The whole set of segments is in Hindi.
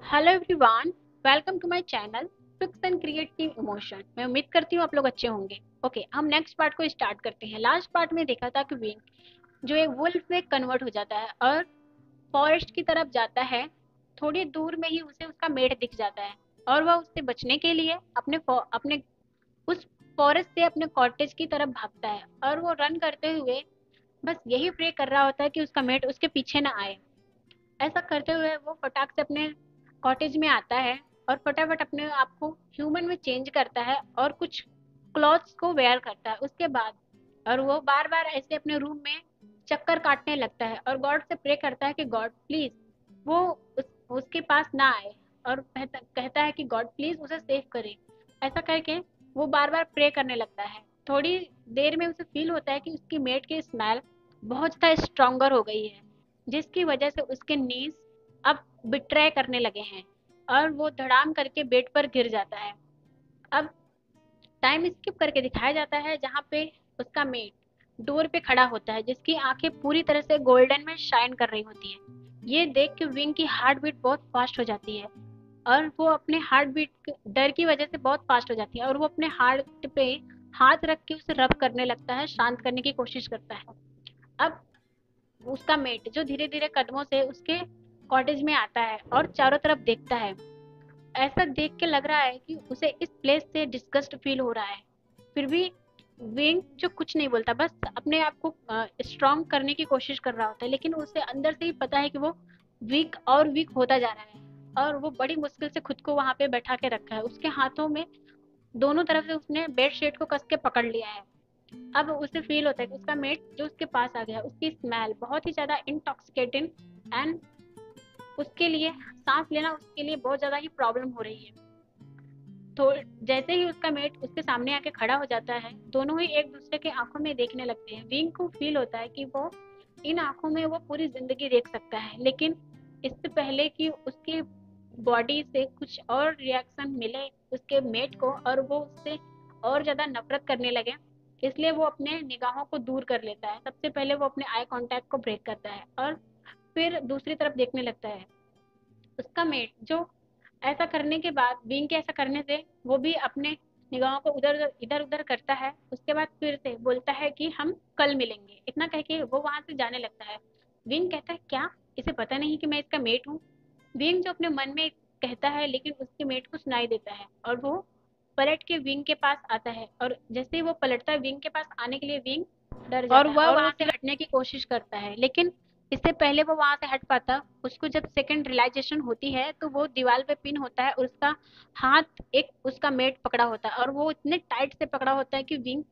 Hello everyone, welcome to my channel fix and creative emotion. मैं उम्मीद करती हूँ आप लोग अच्छे होंगे। ओके, हम नेक्स्ट पार्ट को स्टार्ट करते हैं। लास्ट पार्ट में देखा था कि विंग जो एक वुल्फ में कन्वर्ट हो जाता है और फॉरेस्ट की तरफ जाता है। थोड़ी दूर में ही उसे उसका मेट दिख जाता है और वह उससे बचने के लिए अपने उस फॉरेस्ट से अपने कॉटेज की तरफ भागता है और वो रन करते हुए बस यही प्रे कर रहा होता है कि उसका मेट उसके पीछे ना आए। ऐसा करते हुए वो फटाक से अपने कॉटेज में आता है और फटाफट अपने आप को ह्यूमन में चेंज करता है और कुछ क्लॉथ्स को वेयर करता है उसके बाद। और वो बार बार ऐसे अपने रूम में चक्कर काटने लगता है और गॉड से प्रे करता है कि गॉड प्लीज वो उसके पास ना आए। और कहता है कि गॉड प्लीज उसे सेव करे। ऐसा करके वो बार बार प्रे करने लगता है। थोड़ी देर में उसे फील होता है कि उसकी मेट की स्मेल बहुत ज़्यादा स्ट्रोंगर हो गई है, जिसकी वजह से उसके नीज अब बिट्रे करने लगे हैं और वो धड़ाम करके बेड पर गिर जाता है। अब टाइम स्किप करके दिखाया जाता है जहाँ पे उसका मेट डोर पे खड़ा होता है, जिसकी आंखें पूरी तरह से गोल्डन में शाइन कर रही होती है। ये देख के विंग की हार्ट बीट बहुत फास्ट हो जाती है और वो अपने हार्ट बीट डर की वजह से बहुत फास्ट हो जाती है और वो अपने हार्ट पे हाथ रख के उसे रब करने लगता है, शांत करने की कोशिश करता है। अब उसका मेट जो धीरे धीरे कदमों से उसके कॉटेज में आता है और चारों तरफ देखता है। ऐसा देख के लग रहा है कि उसे इस प्लेस से डिस्गस्ट फील हो रहा है। फिर भी विंग जो कुछ नहीं बोलता, बस अपने आप को स्ट्रांग करने की कोशिश कर रहा होता है, लेकिन उसे अंदर से ही पता है कि वो वीक और वीक होता जा रहा है। और वो बड़ी मुश्किल से खुद को वहां पे बैठा के रखा है। उसके हाथों में दोनों तरफ से उसने बेड शीट को कस के पकड़ लिया है। अब उसे फील होता है कि उसका मेट जो उसके पास आ गया, उसकी स्मेल बहुत ही ज्यादा इंटॉक्सिकेटिंग एंड उसके लिए सांस लेना उसके लिए बहुत ज्यादा ही प्रॉब्लम हो रही है। तो जैसे ही उसका मेट उसके सामने आके खड़ा हो जाता है, दोनों ही एक दूसरे के आंखों में देखने लगते हैं। विंग को फील होता है कि वो इन आंखों में वो पूरी जिंदगी देख सकता है, लेकिन इससे पहले कि उसकी बॉडी से कुछ और रिएक्शन मिले उसके मेट को और वो उससे और ज्यादा नफरत करने लगे, इसलिए वो अपने निगाहों को दूर कर लेता है। सबसे पहले वो अपने आई कांटेक्ट को ब्रेक करता है और फिर दूसरी तरफ देखने लगता है। उसका मेट जो ऐसा करने के बाद, बीइंग के ऐसा करने से वो भी अपने निगाहों को उधर इधर उधर करता है। उसके बाद फिर से बोलता है कि हम कल मिलेंगे। इतना कह के वो वहां से जाने लगता है। विंग कहता है क्या इसे पता नहीं कि मैं इसका मेट हूँ? विंग जो अपने मन में कहता है, लेकिन उसके मेट को सुनाई देता है और वो पलट के विंग के पास आता है। और जैसे ही वो पलटता है विंग के पास आने के लिए, विंग डर और जाता है वह और वो वहां उससे से हटने की कोशिश करता है। लेकिन इससे पहले वो वहां से हट पाता, उसको जब सेकंड रियलाइजेशन होती है तो वो दीवार पे पिन होता है और उसका हाथ एक उसका मेट पकड़ा होता है और वो इतने टाइट से पकड़ा होता है कि विंग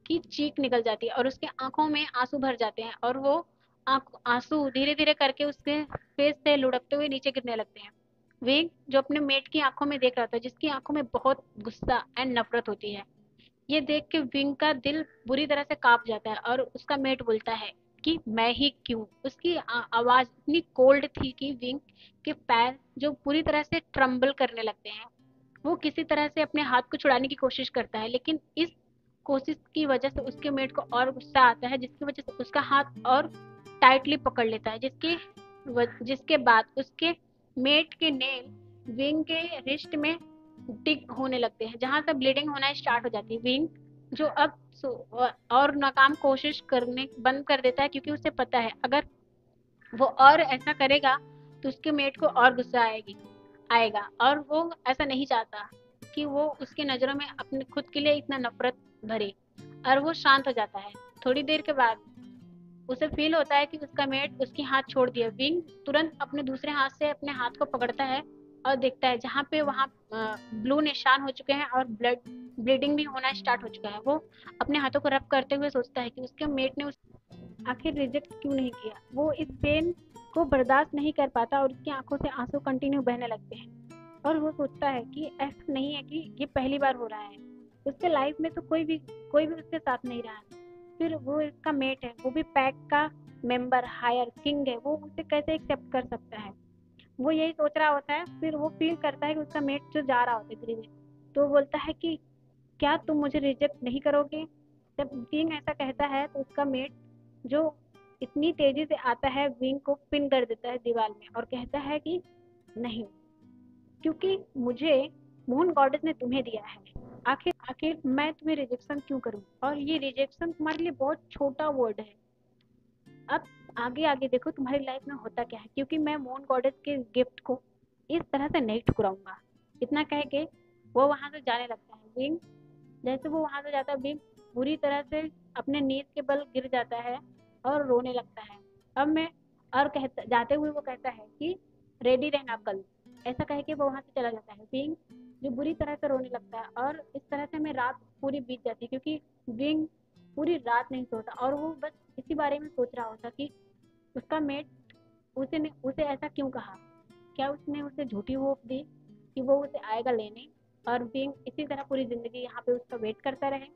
की चीख निकल जाती है और उसके आंखों में आंसू भर जाते हैं और वो आंसू धीरे धीरे करके उसके फेस से लुढ़कते हुए नीचे गिरने लगते हैं। विंग जो अपने मेट की आंखों में देख रहा था, जिसकी आंखों में बहुत गुस्सा एंड नफरत होती है, ये देख के विंग का दिल बुरी तरह से कांप जाता है और उसका मेट बोलता है कि मैं ही क्यों। उसकी आवाज इतनी कोल्ड थी कि विंग के पैर जो पूरी तरह से ट्रम्बल करने लगते हैं। वो किसी तरह से अपने हाथ को छुड़ाने की कोशिश करता है, लेकिन इस कोशिश की वजह से उसके मेट को और गुस्सा आता है, जिसकी वजह से उसका हाथ और टाइटली पकड़ लेता है, जिसके बाद उसके मेट के नेल विंग के रिस्ट में डिग होने लगते हैं, जहां से ब्लीडिंग होना स्टार्ट हो जाती है। विंग जो अब और नाकाम कोशिश करने बंद कर देता है, क्योंकि उसे पता है अगर वो और ऐसा करेगा तो उसके मेट को और गुस्सा आएगा और वो ऐसा नहीं चाहता कि वो उसकी नज़रों में अपने खुद के लिए इतना नफरत भरे। और वो शांत हो जाता है। थोड़ी देर के बाद उसे फील होता है कि उसका मेट उसकी हाथ छोड़ दिया। विंग तुरंत अपने दूसरे हाथ से अपने हाथ को पकड़ता है और देखता है जहाँ पे वहाँ ब्लू निशान हो चुके हैं और ब्लीडिंग भी होना स्टार्ट हो चुका है। वो अपने हाथों को रब करते हुए सोचता है कि उसके मेट ने आखिर रिजेक्ट क्यों नहीं किया। वो इस पेन को बर्दाश्त नहीं कर पाता और उसकी आंखों से आंसू कंटिन्यू बहने लगते हैं और वो सोचता है कि ऐसा नहीं है कि ये पहली बार हो रहा है। उसके लाइफ में तो कोई भी उसके साथ नहीं रहा। फिर वो इसका मेट है, वो भी पैक का मेंबर हायर किंग है, वो उसे कैसे एक्सेप्ट कर सकता है। वो यही सोच रहा होता है। फिर वो फील करता है कि उसका मेट जो जा रहा होता है धीरे धीरे, तो वो बोलता है कि क्या तुम मुझे रिजेक्ट नहीं करोगे? जब किंग ऐसा कहता है तो उसका मेट जो इतनी तेजी से आता है, विंग को पिन कर देता है दीवार में और कहता है कि नहीं, क्योंकि मुझे मून गॉडेस ने तुम्हें दिया है। आखिर आखिर मैं तुम्हें रिजेक्शन क्यों करूं? और ये रिजेक्शन तुम्हारे लिए बहुत छोटा वर्ड है। अब आगे आगे देखो तुम्हारी लाइफ में होता क्या है, क्योंकि मैं मून गॉडेस के गिफ्ट को इस तरह से नहीं ठुकराऊंगा। इतना कह के वो वहां से जाने लगता है। विंग जैसे वो वहां से जाता है, विंग बुरी तरह से अपने नीज के बल गिर जाता है और रोने लगता है। अब मैं और कहता जाते हुए वो कहता है कि रेडी रहना कल। ऐसा कह के वो वहां से चला जाता है। विंग जो बुरी तरह से रोने लगता है और इस तरह से हमें रात पूरी बीत जाती है, क्योंकि विंग पूरी रात नहीं सोता और वो बस इसी बारे में सोच रहा होता कि उसका मेट उसे ऐसा क्यों कहा। क्या उसने उसे झूठी होप दी कि वो उसे आएगा लेने, और विंग इसी तरह पूरी जिंदगी यहाँ पे उसका वेट करता रहे।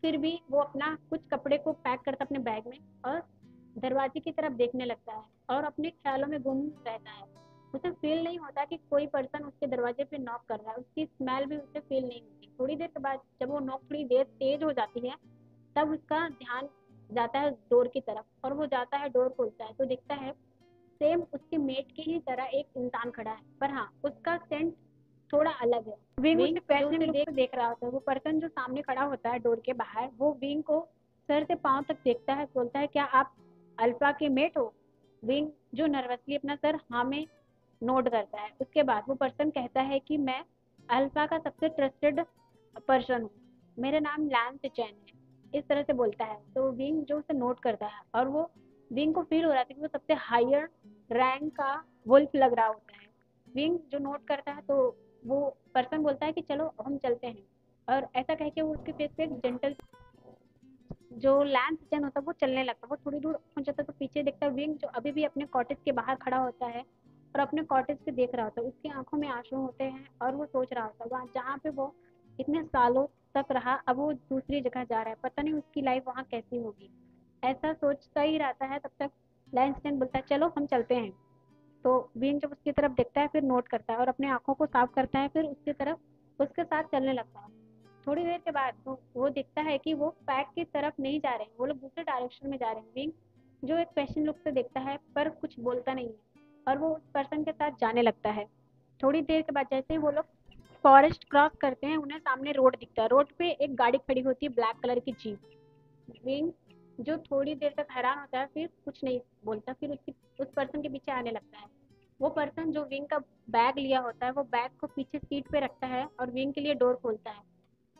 फिर भी वो अपना कुछ कपड़े को पैक करता अपने बैग में और दरवाजे की तरफ देखने लगता है और अपने ख्यालों में गुम रहता है। उसे फील नहीं होता कि कोई पर्सन उसके दरवाजे पे नॉक कर रहा है। उसकी स्मेल भी उसे फील नहीं होती। थोड़ी देर के बाद जब वो नॉक थोड़ी देर तेज हो जाती है, तब उसका ध्यान जाता है डोर की तरफ और वो जाता है, डोर खोलता है तो देखता है सेम उसके मेट की ही तरह एक इंसान खड़ा है, पर हाँ उसका सेंट थोड़ा अलग है। विंग उसे क्वेश्चनिंग लुक से देख रहा होता है। वो पर्सन जो सामने खड़ा होता है डोर के बाहर, वो विंग को सर से पांव तक देखता है, बोलता है क्या आप अल्फा के मेट हो? विंग जो नर्वसली अपना सर हाँ में नोट करता है। उसके बाद वो पर्सन कहता है कि मैं अल्फा का सबसे ट्रस्टेड पर्सन हूँ, मेरा नाम लैंस चैन है। इस तरह से बोलता है तो विंग जो उसे नोट करता है और वो विंग को फील हो रहा था कि वो सबसे हायर रैंक का वुल्फ लग रहा होता है। विंग जो नोट करता है तो वो पर्सन बोलता है कि चलो हम चलते हैं, और ऐसा कह के वो उसके फेस पे एक जेंटल जो लैंस चैन होता है वो चलने लगता है। वो थोड़ी दूर पहुंच जाता है तो पीछे देखता है विंग जो अभी भी अपने कॉटेज के बाहर खड़ा होता है और अपने कॉटेज से देख रहा होता है। उसकी आंखों में आंसू होते हैं और वो सोच रहा होता है वहाँ जहाँ पे वो इतने सालों तक रहा, अब वो दूसरी जगह जा रहा है, पता नहीं उसकी लाइफ वहाँ कैसी होगी। ऐसा सोचता ही रहता है तब तक लैंस चैन बोलता है चलो हम चलते हैं। तो विंग जब उसकी तरफ देखता है फिर नोट करता है और अपने आंखों को साफ करता है, फिर उसकी तरफ उसके साथ चलने लगता है। थोड़ी देर के बाद वो दिखता है कि वो पैक की तरफ नहीं जा रहे हैं, वो लोग दूसरे डायरेक्शन में जा रहे हैं। विंग जो एक क्वेश्चन लुक से देखता है पर कुछ बोलता नहीं है और वो उस पर्सन के साथ जाने लगता है। थोड़ी देर के बाद जैसे ही वो लोग फॉरेस्ट क्रॉस करते हैं, उन्हें सामने रोड दिखता है। रोड पे एक गाड़ी खड़ी होती है, ब्लैक कलर की जीप। विंग जो थोड़ी देर तक हैरान होता है फिर कुछ नहीं बोलता, फिर उस पर्सन के पीछे आने लगता है। वो पर्सन जो विंग का बैग लिया होता है वो बैग को पीछे सीट पे रखता है और विंग के लिए डोर खोलता है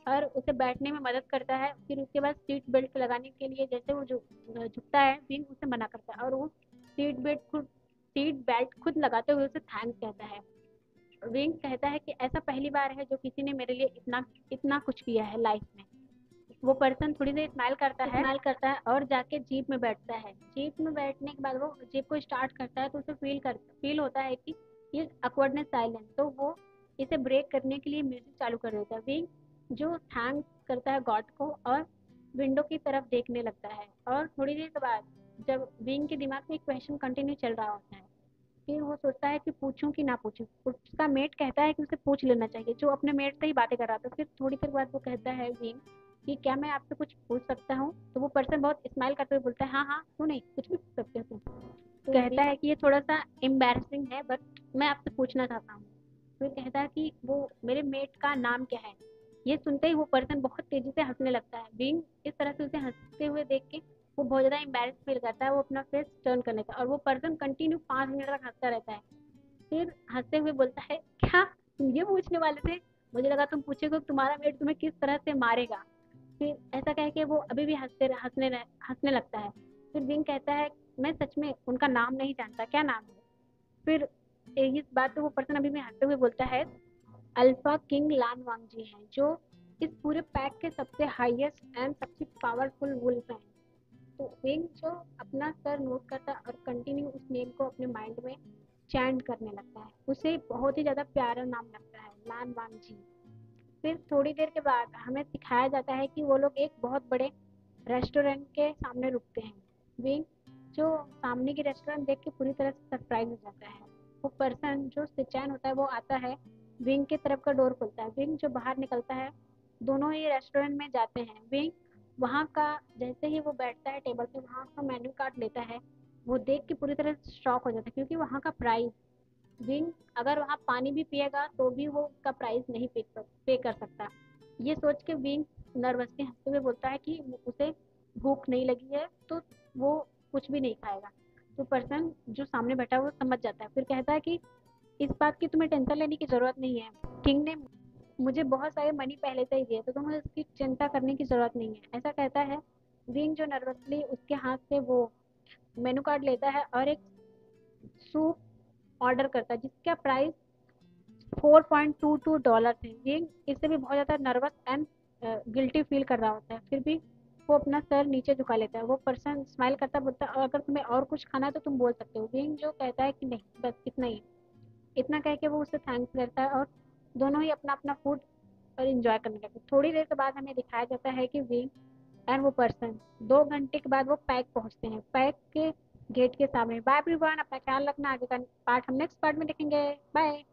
और उसे बैठने में मदद करता है। फिर उसके बाद सीट बेल्ट लगाने के लिए जैसे वो झुकता है, विंग उसे मना करता है और वो सीट बेल्ट खुद लगाते हुए उसे थैंक्स कहता है। विंग कहता है कि ऐसा पहली बार है जो किसी ने मेरे लिए इतना इतना कुछ किया है लाइफ में। वो पर्सन थोड़ी देर स्माइल करता है और जाके जीप में बैठता है। जीप में बैठने के बाद वो जीप को स्टार्ट करता है तो उसे फील होता है कि ये अकवर्डनेस साइलेंस, तो वो इसे ब्रेक करने के लिए म्यूजिक चालू कर देता है। विंग जो थैंक्स करता है गॉड को और विंडो की तरफ देखने लगता है। और थोड़ी देर के बाद जब विंग के दिमाग में एक क्वेश्चन कंटिन्यू चल रहा होता है, फिर वो सोचता है कि पूछूं कि ना पूछूं। उसका मेट कहता है कि उसे पूछ लेना चाहिए, जो अपने मेट से ही बातें कर रहा था। फिर थोड़ी देर बाद वो कहता है विंग कि क्या मैं आपसे कुछ पूछ सकता हूँ? तो वो पर्सन बहुत स्माइल करते हुए बोलता है हाँ हाँ क्यों नहीं, कुछ भी पूछ सकते हो तुम। तो कहता है कि ये थोड़ा सा एम्बैरसिंग है बट मैं आपसे पूछना चाहता हूँ। फिर कहता है कि वो मेरे मेट का नाम क्या है। ये सुनते ही वो पर्सन बहुत तेजी से हंसने लगता है। विंग इस तरह से उसे हंसते हुए देख के वो बहुत ज्यादा एम्बैरेस फील करता है। वो अपना फेस टर्न करने का और वो पर्सन कंटिन्यू 5 मिनट तक हंसता रहता है। फिर हंसते हुए बोलता है क्या तुम ये पूछने वाले थे? मुझे लगा तुम पूछेगे तुम्हारा मेट तुम्हें किस तरह से मारेगा। फिर ऐसा कह के वो अभी भी हंसने लगता है। फिर विंग कहता है मैं सच में उनका नाम नहीं जानता, क्या नाम है? फिर इस बात पे वो पर्सन अभी भी हंसते हुए बोलता है अल्फा किंग लान वांगजी हैं, जो इस पूरे पैक के सबसे हाईएस्ट एंड सबसे पावरफुल वुल्फ हैं। तो विंग जो अपना सर नोट करता है और कंटिन्यू उस नेम को अपने माइंड में चैंट करने लगता है। उसे बहुत ही ज्यादा प्यारा नाम लगता है, लान वांगजी। फिर थोड़ी देर के बाद हमें सिखाया जाता है कि वो लोग एक बहुत बड़े रेस्टोरेंट के सामने रुकते हैं। विंग जो सामने की रेस्टोरेंट देख के पूरी तरह से सरप्राइज हो जाता है। वो पर्सन जो सिचैन होता है वो आता है, विंग की तरफ का डोर खोलता है। विंग जो बाहर निकलता है, दोनों ही रेस्टोरेंट में जाते हैं। विंग वहाँ का जैसे ही वो बैठता है टेबल पे, वहाँ का मेन्यू कार्ड लेता है। वो देख के पूरी तरह से शॉक हो जाता है क्योंकि वहाँ का प्राइस विंग अगर वहाँ पानी भी पिएगा तो भी वो उसका प्राइस नहीं पे कर सकता। ये सोच के विंग नर्वसली हंसते हुए बोलता है कि उसे भूख नहीं लगी है तो वो कुछ भी नहीं खाएगा। तो पर्सन जो सामने बैठा है वो समझ जाता है, फिर कहता है कि इस बात की तुम्हें टेंशन लेने की जरूरत नहीं है। किंग ने मुझे बहुत सारे मनी पहले से ही दिए तो तुम्हें उसकी चिंता करने की जरूरत नहीं है, ऐसा कहता है। विंग जो नर्वसली उसके हाथ से वो मेनू कार्ड लेता है और एक सूप ऑर्डर करता है जिसका प्राइस $4.22 थे। ये इससे भी बहुत ज़्यादा नर्वस एंड गिल्टी फील कर रहा होता है, फिर भी वो अपना सर नीचे झुका लेता है। वो पर्सन स्माइल करता बोलता है अगर तुम्हें और कुछ खाना है तो तुम बोल सकते हो। विंग जो कहता है कि नहीं बस इतना ही। इतना कह के वो उससे थैंक्स करता है और दोनों ही अपना अपना फूड और इंजॉय करने लगते। थोड़ी देर के बाद हमें दिखाया जाता है कि विंग एंड वो पर्सन 2 घंटे के बाद वो पैक पहुंचते हैं, पैक के गेट के सामने। बाय एवरीवन, अपना ख्याल रखना। आगे का पार्ट हम नेक्स्ट पार्ट में देखेंगे। बाय।